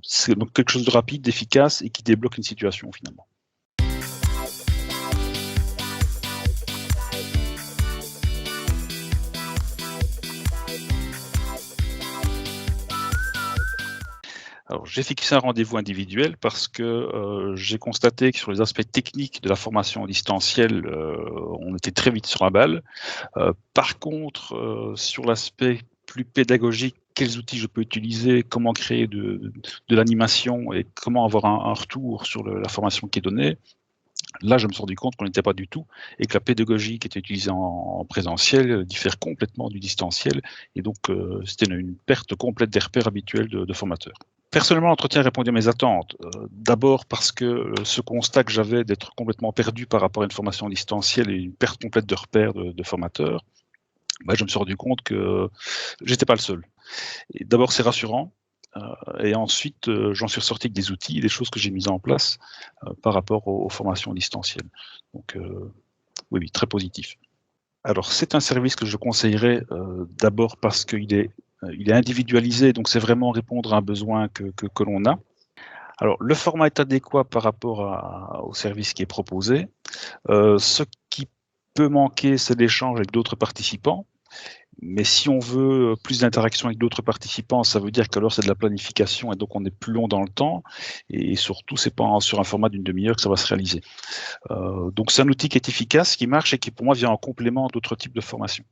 C'est donc quelque chose de rapide, d'efficace et qui débloque une situation finalement. Alors, j'ai fixé un rendez-vous individuel parce que j'ai constaté que sur les aspects techniques de la formation en distanciel, on était très vite sur la balle. Par contre, sur l'aspect plus pédagogique, quels outils je peux utiliser, comment créer de l'animation et comment avoir un retour sur la formation qui est donnée, là, je me suis rendu compte qu'on n'était pas du tout et que la pédagogie qui était utilisée en présentiel diffère complètement du distanciel et donc c'était une perte complète des repères habituels de formateurs. Personnellement, l'entretien répondait à mes attentes. D'abord parce que ce constat que j'avais d'être complètement perdu par rapport à une formation distancielle et une perte complète de repères de formateurs, bah, je me suis rendu compte que j'étais pas le seul. Et d'abord, c'est rassurant. Et ensuite, j'en suis ressorti avec des outils, des choses que j'ai mises en place par rapport aux formations distancielles. Donc, oui, oui, très positif. Alors, c'est un service que je conseillerais d'abord parce il est individualisé, donc c'est vraiment répondre à un besoin que l'on a. Alors, le format est adéquat par rapport au service qui est proposé. Ce qui peut manquer, c'est l'échange avec d'autres participants. Mais si on veut plus d'interaction avec d'autres participants, ça veut dire qu'alors c'est de la planification et donc on est plus long dans le temps et surtout c'est pas sur un format d'une demi-heure que ça va se réaliser. Donc c'est un outil qui est efficace, qui marche et qui pour moi vient en complément d'autres types de formations.